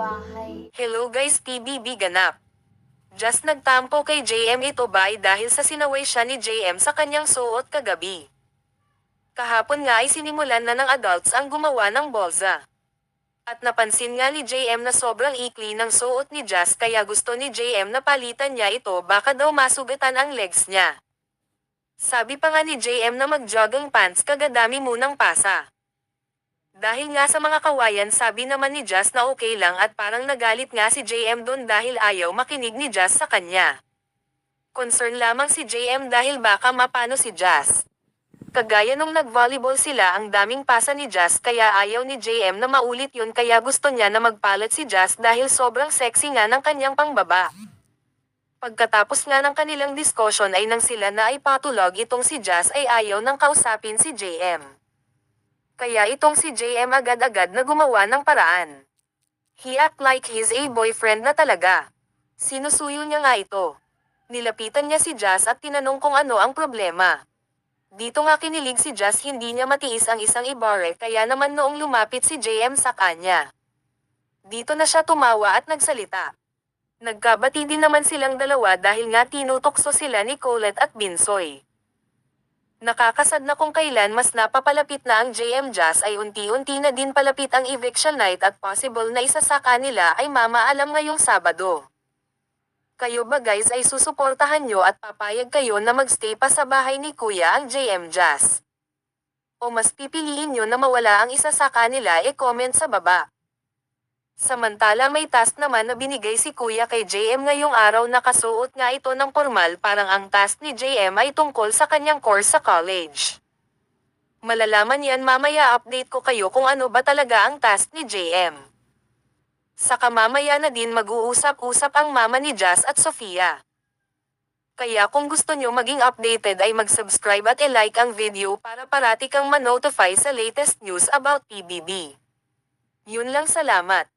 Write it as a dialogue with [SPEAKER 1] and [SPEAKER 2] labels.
[SPEAKER 1] bahay.
[SPEAKER 2] Hello guys, PBB ganap. Just nagtampo kay JM, ito ba ay dahil sa sinaway siya ni JM sa kanyang suot kagabi. Kahapon nga ay sinimulan na ng adults ang gumawa ng bolza. At napansin nga ni JM na sobrang ikli ng suot ni Jazz, kaya gusto ni JM na palitan niya ito, baka daw masugatan ang legs niya. Sabi pa nga ni JM na mag-jogging pants kagadami munang pasa. Dahil nga sa mga kawayan, sabi naman ni Jazz na okay lang, at parang nagalit nga si JM doon dahil ayaw makinig ni Jazz sa kanya. Concern lamang si JM dahil baka mapano si Jazz. Kagaya nung nag-volleyball sila, ang daming pasa ni Jazz, kaya ayaw ni JM na maulit yun, kaya gusto niya na magpalat si Jazz dahil sobrang sexy nga ng kanyang pangbaba. Pagkatapos nga ng kanilang discussion ay nang sila na ay patulog, itong si Jazz ay ayaw nang kausapin si JM. Kaya itong si JM agad-agad na gumawa ng paraan. He act like he's a boyfriend na talaga. Sinusuyo niya nga ito. Nilapitan niya si Jazz at tinanong kung ano ang problema. Dito nga kinilig si Jazz, hindi niya matiis ang isang ibare, kaya naman noong lumapit si JM sa kanya, dito na siya tumawa at nagsalita. Nagkabati din naman silang dalawa dahil nga tinutokso sila ni Colette at Binsoy. Nakakasad na kung kailan mas napapalapit na ang JM Jazz ay unti-unti na din palapit ang eviction night, at possible na isa sa kanila ay mamaalam ngayong Sabado. Kayo ba guys ay susuportahan nyo at papayag kayo na magstay pa sa bahay ni Kuya ang JM Jazz? O mas pipiliin nyo na mawala ang isa sa kanila? E-comment sa baba. Samantala may task naman na binigay si Kuya kay JM ngayong araw, nakasuot nga ito ng formal, parang ang task ni JM ay tungkol sa kanyang course sa college. Malalaman yan mamaya, update ko kayo kung ano ba talaga ang task ni JM. Saka mamaya na din mag-uusap-usap ang mama ni Jazz at Sofia. Kaya kung gusto nyo maging updated ay mag-subscribe at i-like ang video para parati kang ma-notify sa latest news about PBB. Yun lang, salamat.